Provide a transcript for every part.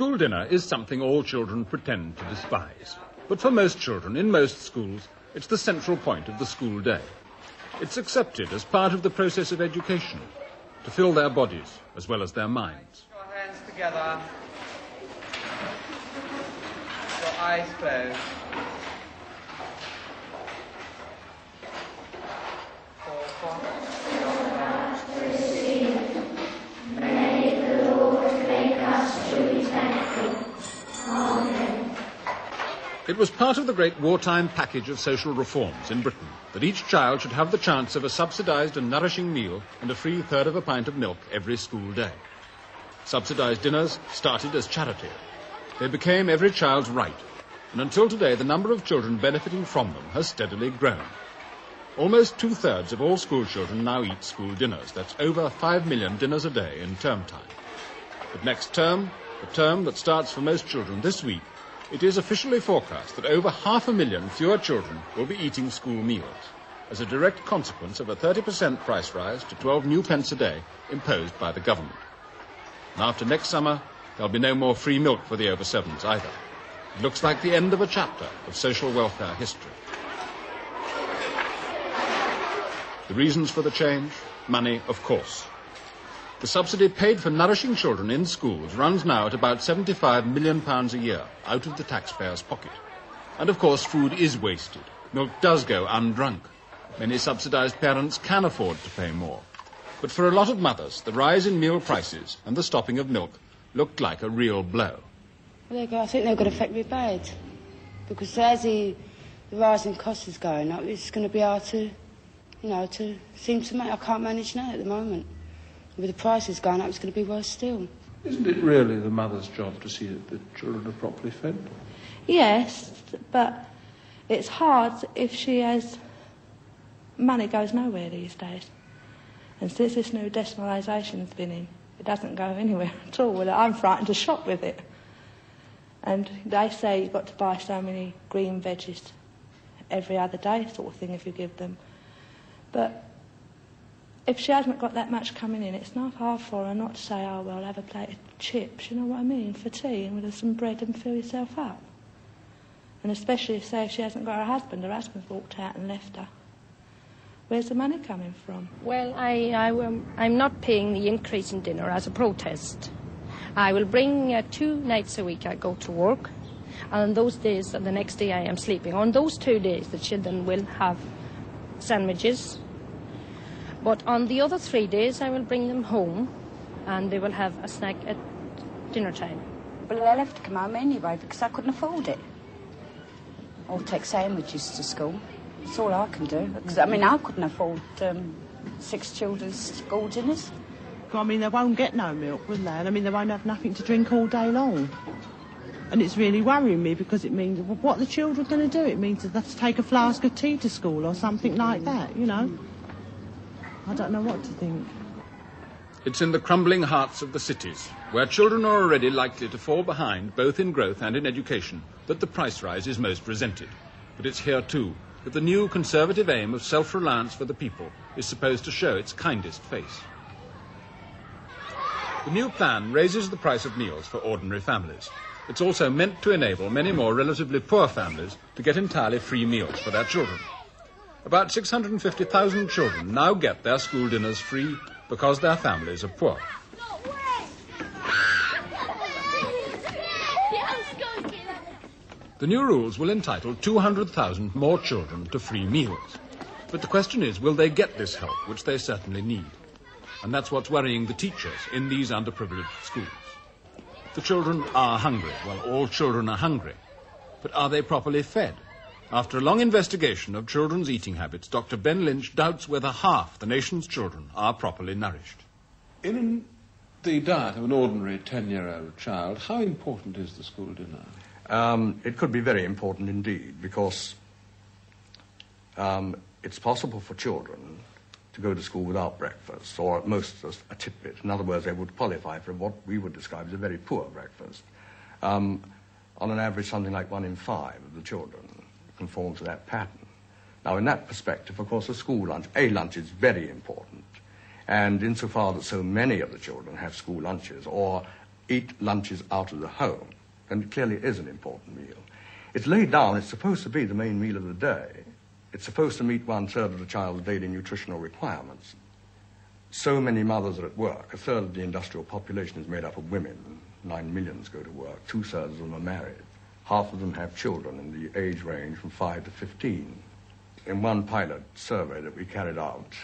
School dinner is something all children pretend to despise. But for most children, in most schools, it's the central point of the school day. It's accepted as part of the process of education, to fill their bodies as well as their minds. Your hands together. Your eyes closed. It was part of the great wartime package of social reforms in Britain that each child should have the chance of a subsidised and nourishing meal and a free third of a pint of milk every school day. Subsidised dinners started as charity. They became every child's right, and until today the number of children benefiting from them has steadily grown. Almost 2/3 of all school children now eat school dinners. That's over 5 million dinners a day in term time. But next term, the term that starts for most children this week, it is officially forecast that over 500,000 fewer children will be eating school meals as a direct consequence of a 30% price rise to 12 new pence a day imposed by the government. And after next summer, there'll be no more free milk for the over 7s either. It looks like the end of a chapter of social welfare history. The reasons for the change? Money, of course. The subsidy paid for nourishing children in schools runs now at about £75 million a year out of the taxpayer's pocket. And of course food is wasted. Milk does go undrunk. Many subsidised parents can afford to pay more. But for a lot of mothers, the rise in meal prices and the stopping of milk looked like a real blow. Well, I think they're going to affect me bad. Because as the rise in costs is going up, it's going to be hard to, to seem to make. I can't manage now at the moment. With the prices going up, it's going to be worse still. Isn't it really the mother's job to see that the children are properly fed? Yes, but it's hard if she has... Money goes nowhere these days. And since this new decimalisation's been in, it doesn't go anywhere at all. Well, I'm frightened to shop with it. And they say you've got to buy so many green veggies every other day sort of thing if you give them. But if she hasn't got that much coming in, it's not hard for her not to say, oh, well, have a plate of chips, you know what I mean, for tea, and with some bread and fill yourself up. And especially, say, if she hasn't got her husband's walked out and left her. Where's the money coming from? Well, I'm not paying the increase in dinner as a protest. I will bring 2 nights a week I go to work, and on those days, the next day I am sleeping. On those 2 days, the children will have sandwiches. But on the other 3 days, I will bring them home, and they will have a snack at dinner time. Well, they'll have to come home anyway, because I couldn't afford it. Or take sandwiches to school. That's all I can do. Because, I couldn't afford 6 children's school dinners. They won't get no milk, will they? And, they won't have nothing to drink all day long. And it's really worrying me, because it means, what are the children going to do? It means that they have to take a flask of tea to school or something like that, I don't know what to think. It's in the crumbling hearts of the cities, where children are already likely to fall behind both in growth and in education, that the price rise is most resented. But it's here too that the new Conservative aim of self-reliance for the people is supposed to show its kindest face. The new plan raises the price of meals for ordinary families. It's also meant to enable many more relatively poor families to get entirely free meals for their children. About 650,000 children now get their school dinners free because their families are poor. The new rules will entitle 200,000 more children to free meals. But the question is, will they get this help, which they certainly need? And that's what's worrying the teachers in these underprivileged schools. The children are hungry. Well, all children are hungry. But are they properly fed? After a long investigation of children's eating habits, Dr. Ben Lynch doubts whether half the nation's children are properly nourished. In the diet of an ordinary 10-year-old child, how important is the school dinner? It could be very important indeed, because it's possible for children to go to school without breakfast, or at most a tidbit. In other words, they would qualify for what we would describe as a very poor breakfast. On an average, something like 1 in 5 of the children conform to that pattern. Now, in that perspective, of course, a lunch is very important. And insofar that so many of the children have school lunches, or eat lunches out of the home, then it clearly is an important meal. It's laid down, it's supposed to be the main meal of the day. It's supposed to meet 1/3 of the child's daily nutritional requirements. So many mothers are at work. 1/3 of the industrial population is made up of women. 9 million go to work. 2/3 of them are married. Half of them have children in the age range from 5 to 15. In one pilot survey that we carried out,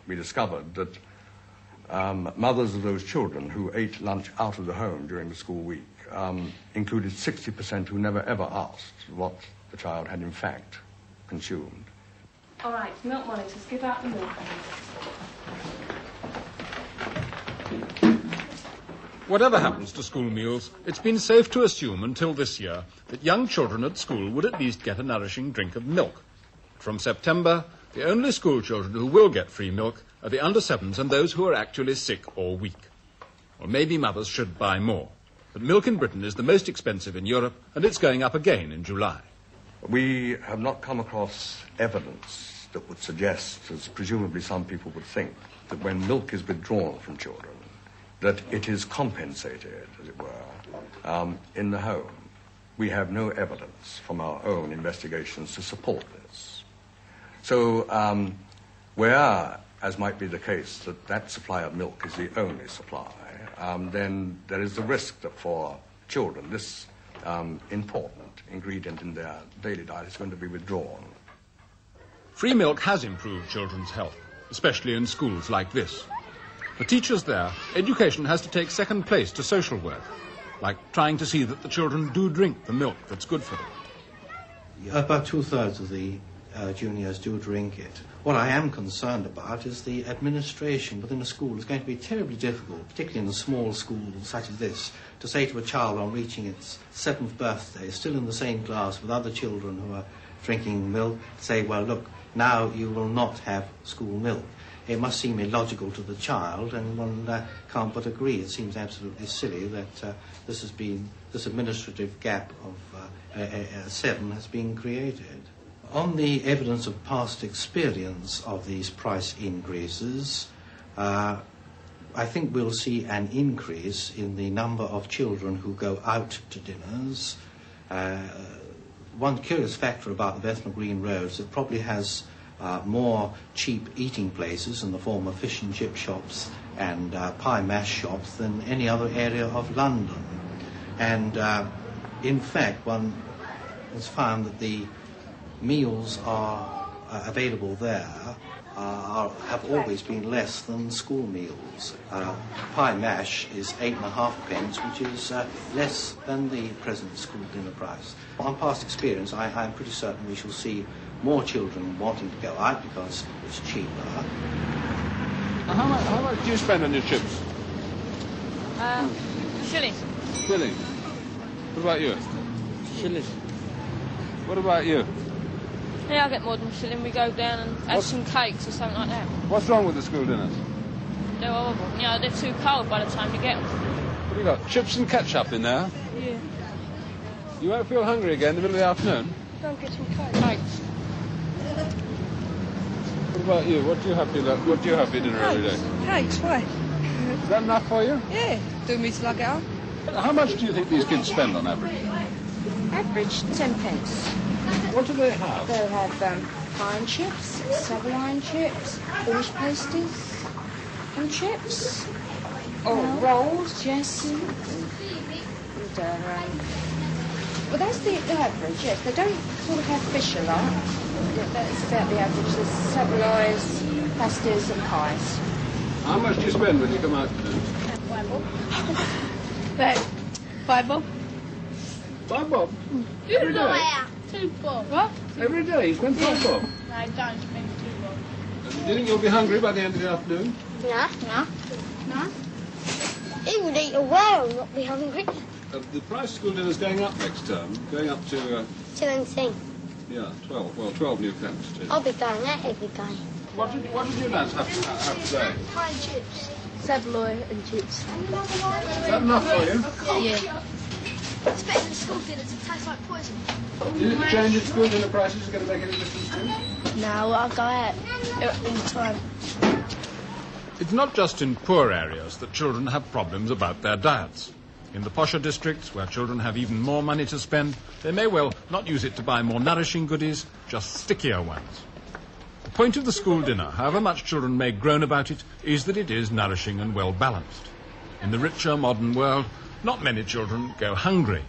we discovered that mothers of those children who ate lunch out of the home during the school week included 60% who never ever asked what the child had in fact consumed. All right, milk monitors, give out the milk. Whatever happens to school meals, it's been safe to assume until this year that young children at school would at least get a nourishing drink of milk. From September, the only school children who will get free milk are the under-7s and those who are actually sick or weak. Or maybe mothers should buy more. But milk in Britain is the most expensive in Europe, and it's going up again in July. We have not come across evidence that would suggest, as presumably some people would think, that when milk is withdrawn from children, that it is compensated, as it were, in the home. We have no evidence from our own investigations to support this. So where, as might be the case, that supply of milk is the only supply, then there is the risk that for children this important ingredient in their daily diet is going to be withdrawn. Free milk has improved children's health, especially in schools like this. For teachers there, education has to take second place to social work, like trying to see that the children do drink the milk that's good for them. About 2/3 of the juniors do drink it. What I am concerned about is the administration within a school. It's going to be terribly difficult, particularly in a small school such as this, to say to a child on reaching its 7th birthday, still in the same class with other children who are drinking milk, say, well, look, now you will not have school milk. It must seem illogical to the child, and one can't but agree. It seems absolutely silly that this administrative gap of 7 has been created. On the evidence of past experience of these price increases, I think we'll see an increase in the number of children who go out to dinners. One curious factor about the Bethnal Green Road is it probably has more cheap eating places in the form of fish and chip shops and pie mash shops than any other area of London. And in fact, one has found that the meals are available there have always been less than school meals. Pie mash is 8.5 pence, which is less than the present school dinner price. On past experience, I'm pretty certain we shall see more children wanting to go out because it's cheaper. How much do you spend on your chips? Shilling. Shilling. What about you? Shilling. What about you? Yeah, I get more than a shilling. We go down and have some cakes or something like that. What's wrong with the school dinners? They're horrible. You know, they're too cold by the time you get them. What have you got? Chips and ketchup in there? Yeah. You won't feel hungry again in the middle of the afternoon? Go get some cakes. What about you? What do you have for dinner every day? Cakes, why? Is that enough for you? Yeah, do me till I get home. How much do you think these kids spend on average? Average 10 pence. What do they have? They'll have pie and chips, Savoy chips, English pasties and chips. Or rolls, yes. And well, that's the average, yes. They don't sort of have fish a lot. That's about the average. There's Savoys, pasties and pies. How much do you spend when you come out to dinner? $5 bob. $5 bob? Every day? $2 bob. What? Every day you spend $5 bob? No, I don't spend $2 bob. Do you think you'll be hungry by the end of the afternoon? No. He would eat a while and not be hungry. The price of school dinner's going up next term, going up to... 17. Yeah, 12. Well, 12 new pence too. I'll be going out every day. What did you lads have today? Pie and chips. Savoy and chips. Is that enough for you? Yeah. It's better than school dinners. It tastes like poison. Is it change in school dinner prices going to make any difference to you? No, I'll go out all the time. It's not just in poor areas that children have problems about their diets. In the posher districts, where children have even more money to spend, they may well not use it to buy more nourishing goodies, just stickier ones. The point of the school dinner, however much children may groan about it, is that it is nourishing and well balanced. In the richer modern world, not many children go hungry,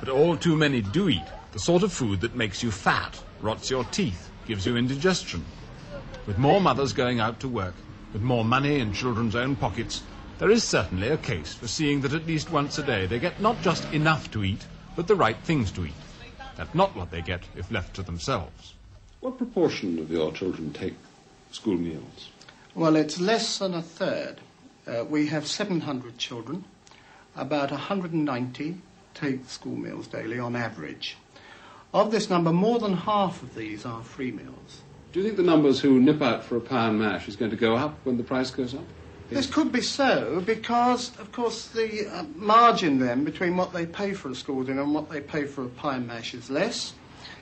but all too many do eat the sort of food that makes you fat, rots your teeth, gives you indigestion. With more mothers going out to work, with more money in children's own pockets, there is certainly a case for seeing that at least once a day they get not just enough to eat, but the right things to eat. That's not what they get if left to themselves. What proportion of your children take school meals? Well, it's less than a third. We have 700 children. About 190 take school meals daily on average. Of this number, more than half of these are free meals. Do you think the numbers who nip out for a pound mash is going to go up when the price goes up? This could be so because, of course, the margin then between what they pay for a school dinner and what they pay for a pie and mash is less.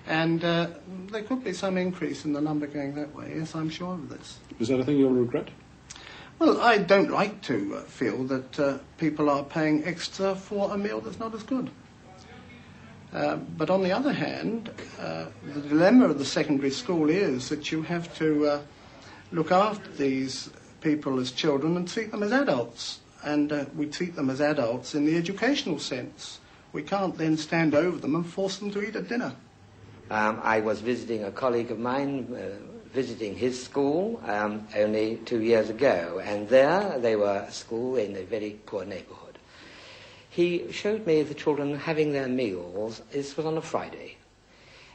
And there could be some increase in the number going that way, yes, I'm sure of this. Is that a thing you'll regret? Well, I don't like to feel that people are paying extra for a meal that's not as good. But on the other hand, the dilemma of the secondary school is that you have to look after these people as children and treat them as adults. And we treat them as adults in the educational sense. We can't then stand over them and force them to eat at dinner. I was visiting a colleague of mine, visiting his school only 2 years ago, and there they were a school in a very poor neighbourhood. He showed me the children having their meals. This was on a Friday.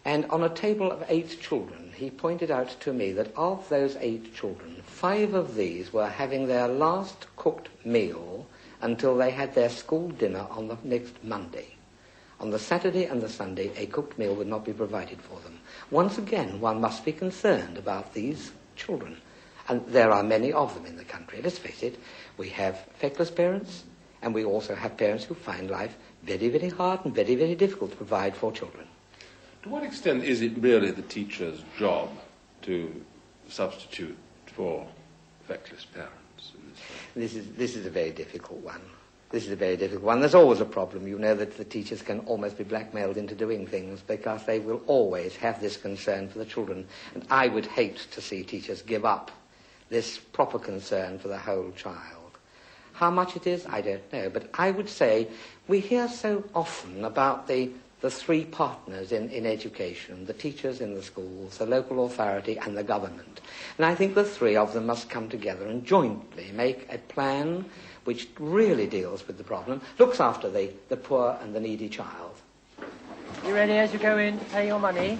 And on a table of 8 children, he pointed out to me that of those 8 children, 5 of these were having their last cooked meal until they had their school dinner on the next Monday. On the Saturday and the Sunday, a cooked meal would not be provided for them. Once again, one must be concerned about these children. And there are many of them in the country. Let's face it, we have feckless parents, and we also have parents who find life very, very hard and very, very difficult to provide for children. To what extent is it really the teacher's job to substitute for feckless parents? This is a very difficult one. This is a very difficult one. There's always a problem, you know, that the teachers can almost be blackmailed into doing things because they will always have this concern for the children. And I would hate to see teachers give up this proper concern for the whole child. How much it is, I don't know. But I would say we hear so often about the 3 partners in education, the teachers in the schools, the local authority and the government. And I think the 3 of them must come together and jointly make a plan which really deals with the problem, looks after the poor and the needy child. You ready as you go in to pay your money?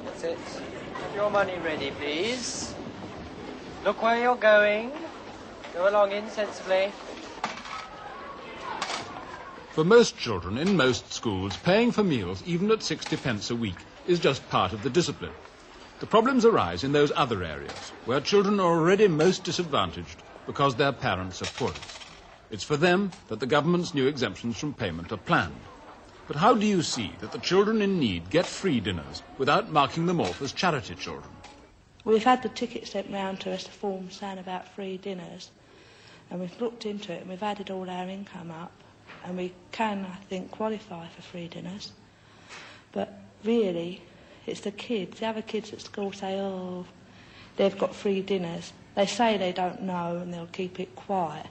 That's it. Have your money ready, please. Look where you're going. Go along insensibly. For most children in most schools, paying for meals, even at 60 pence a week, is just part of the discipline. The problems arise in those other areas, where children are already most disadvantaged because their parents are poorest. It's for them that the government's new exemptions from payment are planned. But how do you see that the children in need get free dinners without marking them off as charity children? We've had the ticket sent round to us, a form saying about free dinners, and we've looked into it and we've added all our income up, and we can, I think, qualify for free dinners. But really, it's the kids. The other kids at school say, oh, they've got free dinners. They say they don't know and they'll keep it quiet.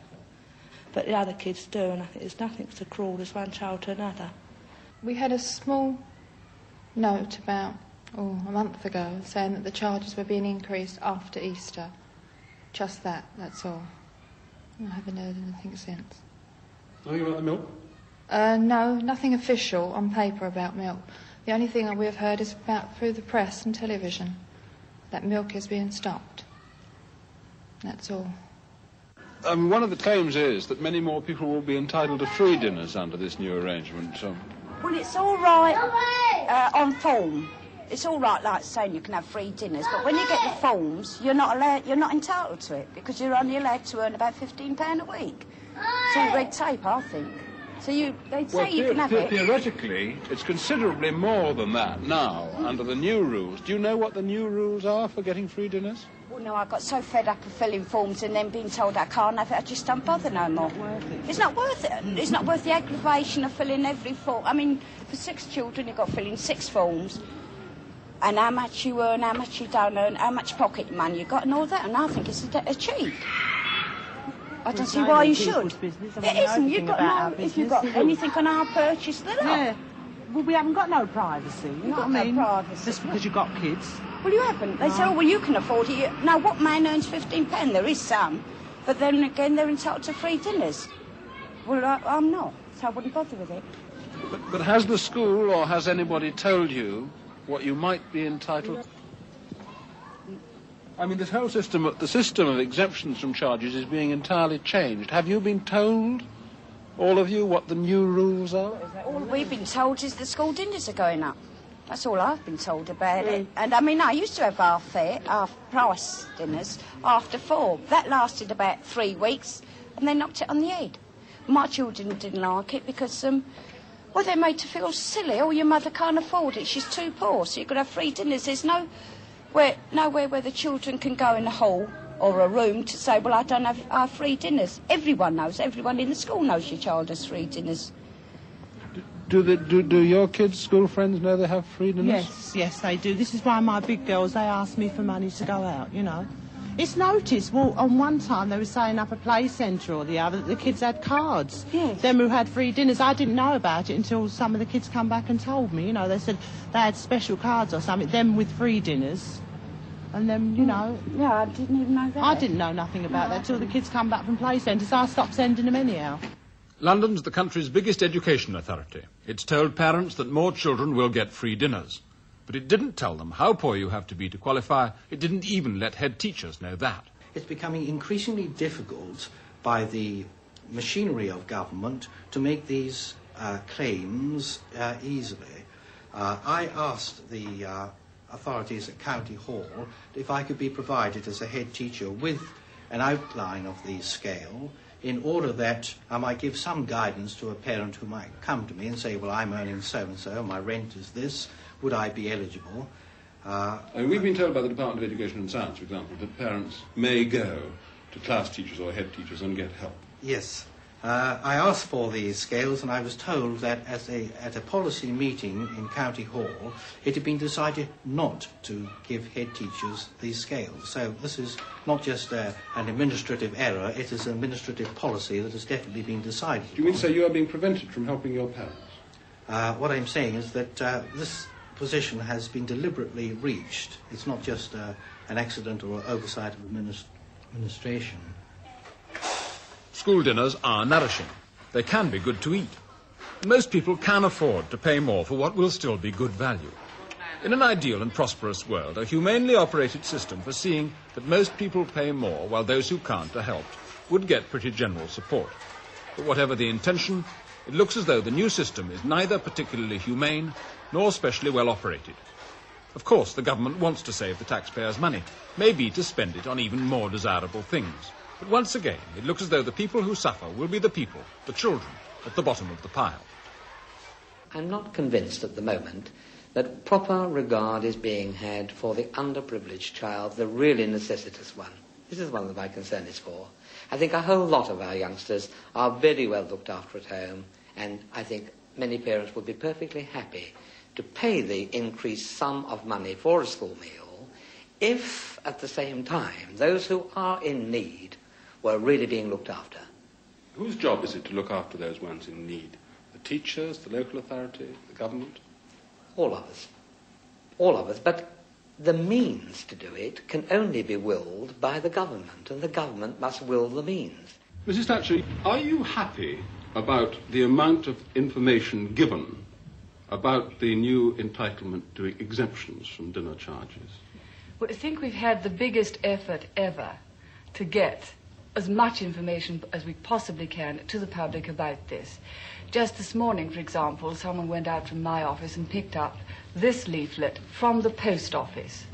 But the other kids do, and I think there's nothing so cruel as one child to another. We had a small note about a month ago saying that the charges were being increased after Easter. Just that's all. I haven't heard anything since. Nothing about the milk? No, nothing official on paper about milk. The only thing that we've heard is about through the press and television that milk is being stopped. That's all. One of the claims is that many more people will be entitled to free dinners under this new arrangement. Well, it's all right on form. It's all right, like saying you can have free dinners, but when you get the forms, you're not entitled to it because you're only allowed to earn about £15 a week. It's all red tape, I think. So they'd say you can have it. Theoretically, it's considerably more than that now, under the new rules. Do you know what the new rules are for getting free dinners? Well, no, I got so fed up of filling forms and then being told I can't have it, I just don't bother no more. It's not worth it. It's not worth the aggravation of filling every form. I mean, for 6 children, you've got to fill in 6 forms. And how much you earn, how much you don't earn, how much pocket money you got and all that. And I think it's a cheat. I don't see why you should. It isn't. You've got no, if you've got anything on our purchase, then yeah. Well, we haven't got no privacy, you know what I mean? No privacy. Just because you've got kids. Well, you haven't. They say, oh, well, you can afford it. Now, what man earns £15? There is some. But then again, they're entitled to free dinners. Well, I'm not, so I wouldn't bother with it. But has the school or has anybody told you what you might be entitled to? I mean, this whole system, the system of exemptions from charges is being entirely changed. Have you been told, all of you, what the new rules are? All we've been told is the school dinners are going up. That's all I've been told about it. And, I mean, I used to have half-price dinners after 4. That lasted about 3 weeks, and they knocked it on the head. My children didn't like it because, well, they're made to feel silly. Oh, your mother can't afford it. She's too poor, so you've got to have free dinners. There's nowhere where the children can go in a hall or a room to say, well, I don't have our free dinners. Everyone knows. Everyone in the school knows your child has free dinners. Do your kids' school friends know they have free dinners? Yes, they do. This is why my big girls, they ask me for money to go out, you know. It's noticed. Well, on one time they were saying up a play centre or the other that the kids had cards. Yes. Them who had free dinners. I didn't know about it until some of the kids come back and told me, you know. They said they had special cards or something, them with free dinners. And then, you know... Yeah, I didn't even know that. I didn't know nothing about that till the kids come back from play centres. I stopped sending them anyhow. London's the country's biggest education authority. It's told parents that more children will get free dinners. But it didn't tell them how poor you have to be to qualify. It didn't even let head teachers know that. It's becoming increasingly difficult by the machinery of government to make these claims easily. I asked the authorities at County Hall if I could be provided as a head teacher with an outline of the scale in order that I might give some guidance to a parent who might come to me and say, well, I'm earning so-and-so, my rent is this, would I be eligible? And we've been told by the Department of Education and Science, for example, that parents may go to class teachers or head teachers and get help. Yes. I asked for these scales and I was told that at a policy meeting in County Hall, it had been decided not to give head teachers these scales. So this is not just an administrative error, it is an administrative policy that has definitely been decided. Do you mean to say you are being prevented from helping your parents? What I'm saying is that this position has been deliberately reached. It's not just an accident or oversight of administration. School dinners are nourishing. They can be good to eat. Most people can afford to pay more for what will still be good value. In an ideal and prosperous world, a humanely operated system for seeing that most people pay more while those who can't are helped would get pretty general support. But whatever the intention, it looks as though the new system is neither particularly humane nor specially well operated. Of course, the government wants to save the taxpayers' money, maybe to spend it on even more desirable things. But once again, it looks as though the people who suffer will be the people, the children, at the bottom of the pile. I'm not convinced at the moment that proper regard is being had for the underprivileged child, the really necessitous one. This is one that my concern is for. I think a whole lot of our youngsters are very well looked after at home, and I think many parents would be perfectly happy to pay the increased sum of money for a school meal if, at the same time, those who are in need were really being looked after. Whose job is it to look after those ones in need? The teachers, the local authority, the government? All of us. All of us. But the means to do it can only be willed by the government, and the government must will the means. Mrs. Snatcher, are you happy about the amount of information given about the new entitlement to exemptions from dinner charges? Well, I think we've had the biggest effort ever to get as much information as we possibly can to the public about this. Just this morning, for example, someone went out from my office and picked up this leaflet from the post office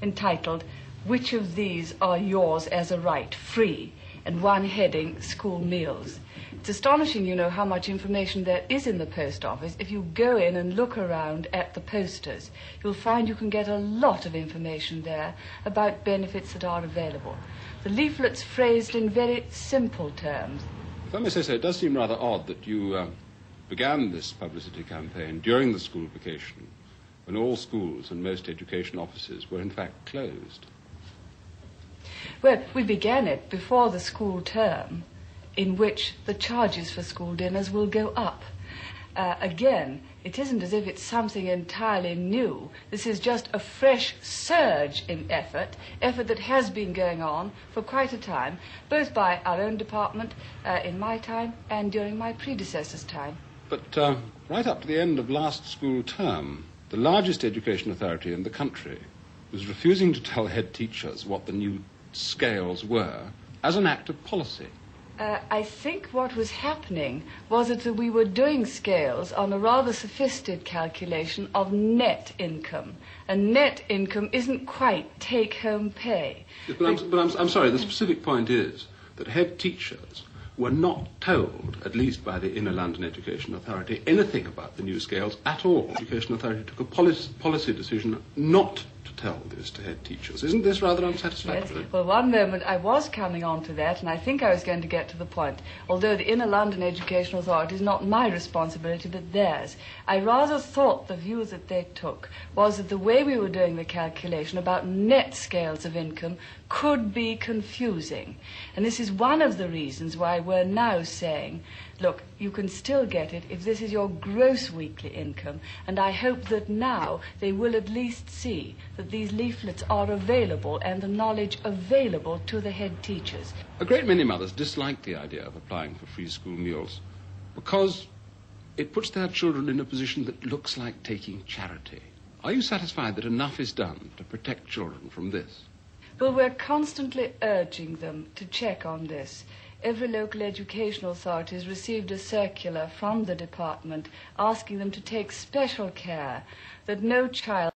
entitled, "Which of these are yours as a right, free?" and one heading school meals. It's astonishing, you know, how much information there is in the post office. If you go in and look around at the posters, you'll find you can get a lot of information there about benefits that are available. The leaflet's phrased in very simple terms. If I may say so, it does seem rather odd that you began this publicity campaign during the school vacation, when all schools and most education offices were in fact closed. Well, we began it before the school term, in which the charges for school dinners will go up. Again, it isn't as if it's something entirely new. This is just a fresh surge in effort that has been going on for quite a time, both by our own department in my time and during my predecessor's time. But right up to the end of last school term, the largest education authority in the country was refusing to tell head teachers what the new scales were as an act of policy. I think what was happening was that we were doing scales on a rather sophisticated calculation of net income. And net income isn't quite take-home pay. Yes, but I'm sorry, the specific point is that head teachers were not told, at least by the Inner London Education Authority, anything about the new scales at all. The Education Authority took a policy decision not to tell this to head teachers. Isn't this rather unsatisfactory? Yes. Well, one moment I was coming on to that, and I think I was going to get to the point. Although the Inner London Education Authority is not my responsibility, but theirs, I rather thought the view that they took was that the way we were doing the calculation about net scales of income could be confusing. And this is one of the reasons why we're now saying, look, you can still get it if this is your gross weekly income, and I hope that now they will at least see that these leaflets are available and the knowledge available to the head teachers. A great many mothers dislike the idea of applying for free school meals because it puts their children in a position that looks like taking charity. Are you satisfied that enough is done to protect children from this? Well, we're constantly urging them to check on this. Every local education authority has received a circular from the department asking them to take special care that no child